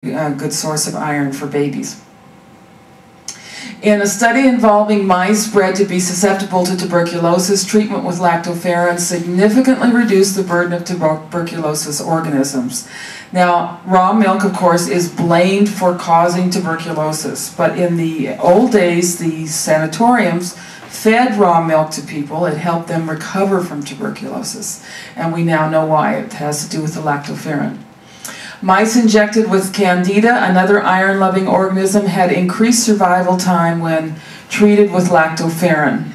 good source of iron for babies. In a study involving mice bred to be susceptible to tuberculosis, treatment with lactoferrin significantly reduced the burden of tuberculosis organisms. Now, raw milk, of course, is blamed for causing tuberculosis, but in the old days, the sanatoriums fed raw milk to people. It helped them recover from tuberculosis, and we now know why. It has to do with the lactoferrin. Mice injected with candida, another iron-loving organism, had increased survival time when treated with lactoferrin.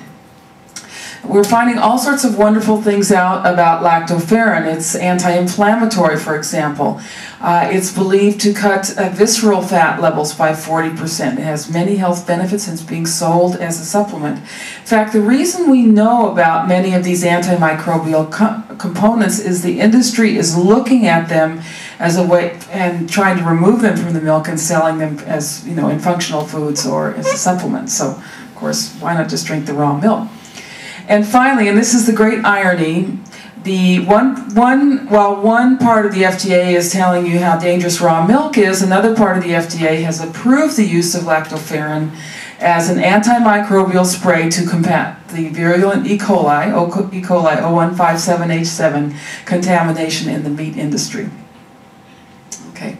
We're finding all sorts of wonderful things out about lactoferrin. It's anti-inflammatory, for example. It's believed to cut visceral fat levels by 40%. It has many health benefits and it's being sold as a supplement. In fact, the reason we know about many of these antimicrobial components is the industry is looking at them as a way and trying to remove them from the milk and selling them as, in functional foods or as a supplement. So, of course, why not just drink the raw milk? And finally, and this is the great irony, while one part of the FDA is telling you how dangerous raw milk is, another part of the FDA has approved the use of lactoferrin as an antimicrobial spray to combat the virulent E. coli 0157H7 contamination in the meat industry. Okay.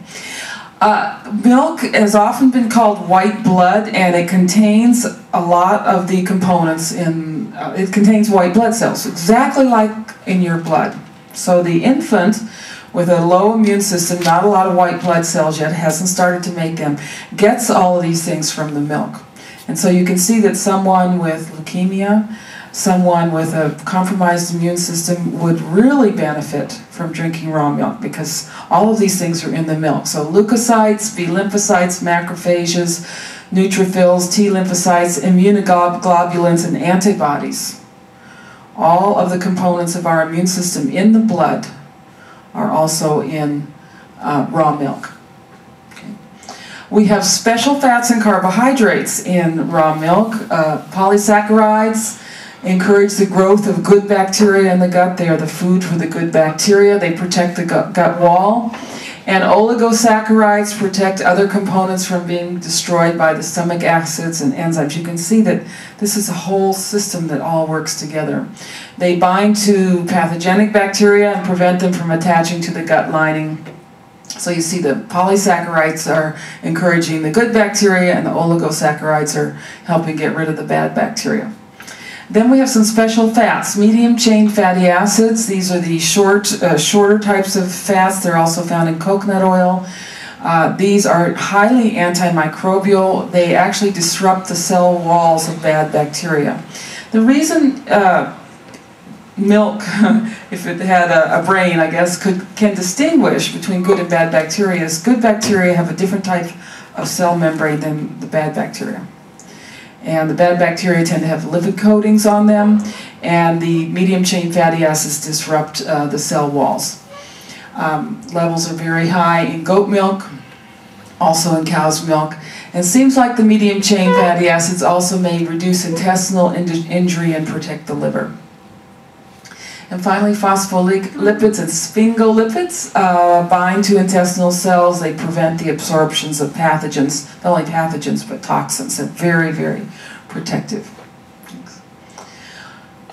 Milk has often been called white blood, and it contains a lot of the components it contains white blood cells, exactly like in your blood. So the infant with a low immune system, not a lot of white blood cells yet, hasn't started to make them, gets all of these things from the milk. And so you can see that someone with leukemia, someone with a compromised immune system would really benefit from drinking raw milk because all of these things are in the milk. So leukocytes, B lymphocytes, macrophages, neutrophils, T lymphocytes, immunoglobulins, and antibodies. All of the components of our immune system in the blood are also in raw milk. Okay. We have special fats and carbohydrates in raw milk, polysaccharides, encourage the growth of good bacteria in the gut. They are the food for the good bacteria. They protect the gut wall. And oligosaccharides protect other components from being destroyed by the stomach acids and enzymes. You can see that this is a whole system that all works together. They bind to pathogenic bacteria and prevent them from attaching to the gut lining. So you see the polysaccharides are encouraging the good bacteria and the oligosaccharides are helping get rid of the bad bacteria. Then we have some special fats, medium-chain fatty acids. These are the shorter types of fats. They're also found in coconut oil. These are highly antimicrobial. They actually disrupt the cell walls of bad bacteria. The reason milk, if it had a brain, I guess, can distinguish between good and bad bacteria is good bacteria have a different type of cell membrane than the bad bacteria. And the bad bacteria tend to have lipid coatings on them, and the medium-chain fatty acids disrupt the cell walls. Levels are very high in goat milk, also in cow's milk, and it seems like the medium-chain fatty acids also may reduce intestinal injury and protect the liver. And finally, phospholipids and sphingolipids bind to intestinal cells. They prevent the absorptions of pathogens, not only pathogens, but toxins. They're very, very protective.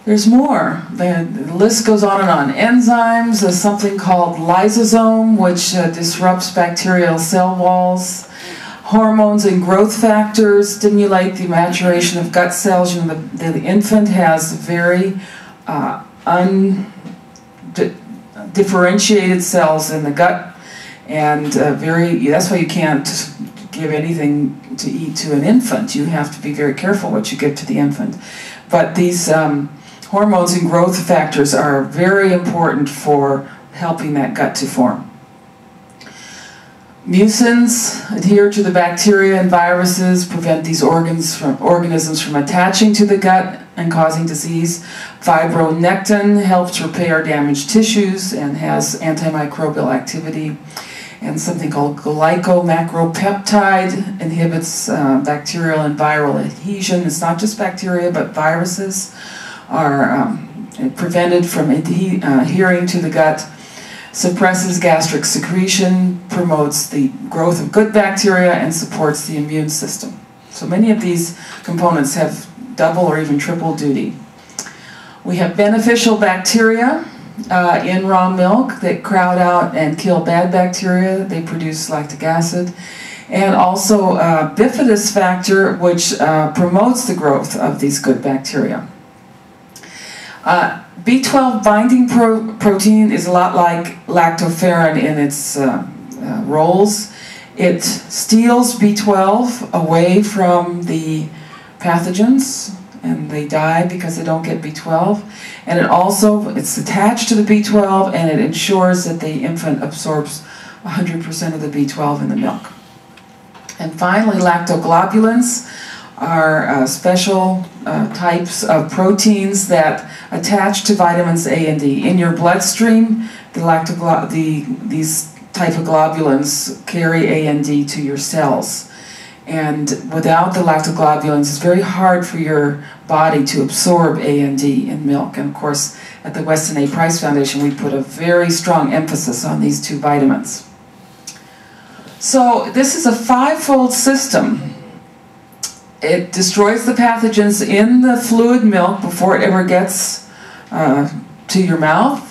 There's more. The list goes on and on. Enzymes, there's something called lysosome, which disrupts bacterial cell walls. Hormones and growth factors stimulate the maturation of gut cells. The infant has very undifferentiated cells in the gut, and that's why you can't give anything to eat to an infant. You have to be very careful what you give to the infant. But these hormones and growth factors are very important for helping that gut to form. Mucins adhere to the bacteria and viruses, prevent these organisms from attaching to the gut and causing disease. Fibronectin helps repair damaged tissues and has antimicrobial activity. And something called glycomacropeptide inhibits bacterial and viral adhesion. It's not just bacteria, but viruses are prevented from adhering to the gut. suppresses gastric secretion, promotes the growth of good bacteria, and supports the immune system. So many of these components have double or even triple duty. We have beneficial bacteria in raw milk that crowd out and kill bad bacteria. They produce lactic acid. And also bifidus factor, which promotes the growth of these good bacteria. B12 binding protein is a lot like lactoferrin in its roles. It steals B12 away from the pathogens, and they die because they don't get B12. And it's attached to the B12, and it ensures that the infant absorbs 100% of the B12 in the milk. And finally, lactoglobulins are special types of proteins that attach to vitamins A and D. In your bloodstream, these type of globulins carry A and D to your cells. And without the lactoglobulins, it's very hard for your body to absorb A and D in milk. And of course, at the Weston A. Price Foundation, we put a very strong emphasis on these two vitamins. So this is a five-fold system. It destroys the pathogens in the fluid milk before it ever gets to your mouth.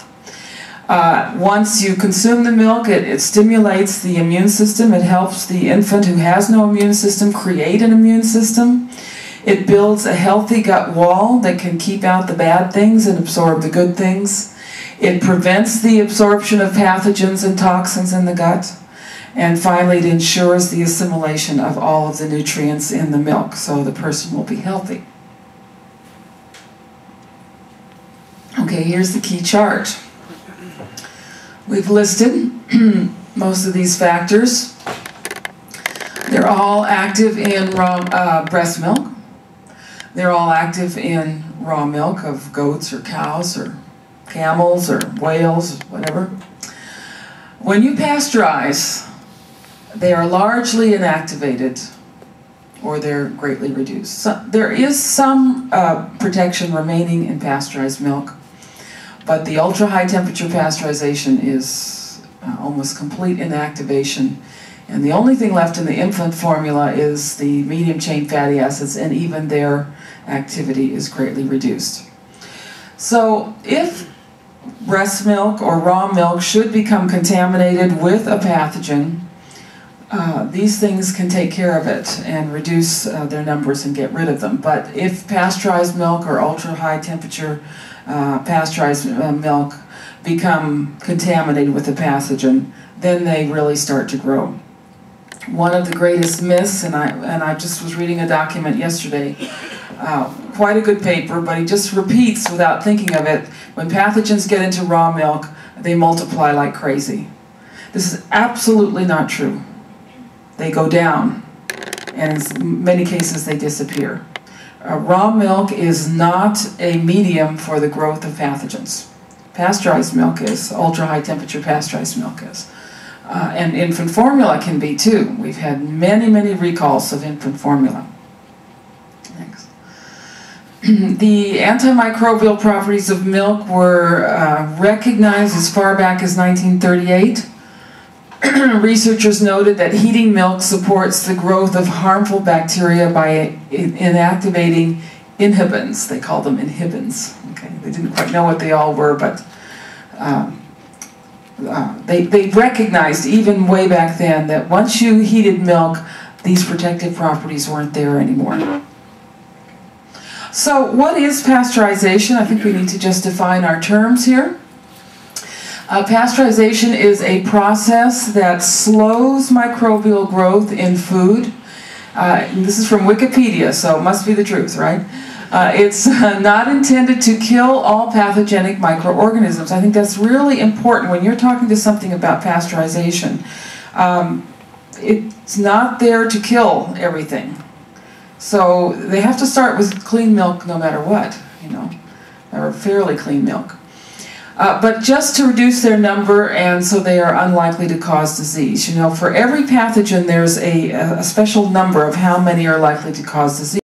Once you consume the milk, it stimulates the immune system. It helps the infant who has no immune system create an immune system. It builds a healthy gut wall that can keep out the bad things and absorb the good things. It prevents the absorption of pathogens and toxins in the gut. And finally, it ensures the assimilation of all of the nutrients in the milk, so the person will be healthy. Okay, here's the key chart. We've listed most of these factors. They're all active in raw breast milk. They're all active in raw milk of goats or cows or camels or whales, whatever. When you pasteurize, they are largely inactivated or they're greatly reduced. So there is some protection remaining in pasteurized milk, but the ultra-high temperature pasteurization is almost complete inactivation. And the only thing left in the infant formula is the medium-chain fatty acids, and even their activity is greatly reduced. So if breast milk or raw milk should become contaminated with a pathogen, these things can take care of it and reduce their numbers and get rid of them. But if pasteurized milk or ultra-high temperature pasteurized milk become contaminated with a pathogen, then they really start to grow. One of the greatest myths, and I just was reading a document yesterday, quite a good paper, but he just repeats without thinking of it, when pathogens get into raw milk, they multiply like crazy. This is absolutely not true. They go down, and in many cases they disappear. Raw milk is not a medium for the growth of pathogens. Pasteurized milk is, ultra-high temperature pasteurized milk is. And infant formula can be too. We've had many, many recalls of infant formula. Next. The antimicrobial properties of milk were recognized as far back as 1938. Researchers noted that heating milk supports the growth of harmful bacteria by inactivating inhibins. They call them inhibins. Okay, they didn't quite know what they all were, but they recognized even way back then that once you heated milk, these protective properties weren't there anymore. So what is pasteurization? I think we need to just define our terms here. Pasteurization is a process that slows microbial growth in food. This is from Wikipedia, so it must be the truth, right? It's not intended to kill all pathogenic microorganisms. I think that's really important when you're talking to something about pasteurization. It's not there to kill everything. So they have to start with clean milk no matter what, you know, or fairly clean milk. But just to reduce their number, and so they are unlikely to cause disease. You know, for every pathogen there's a special number of how many are likely to cause disease.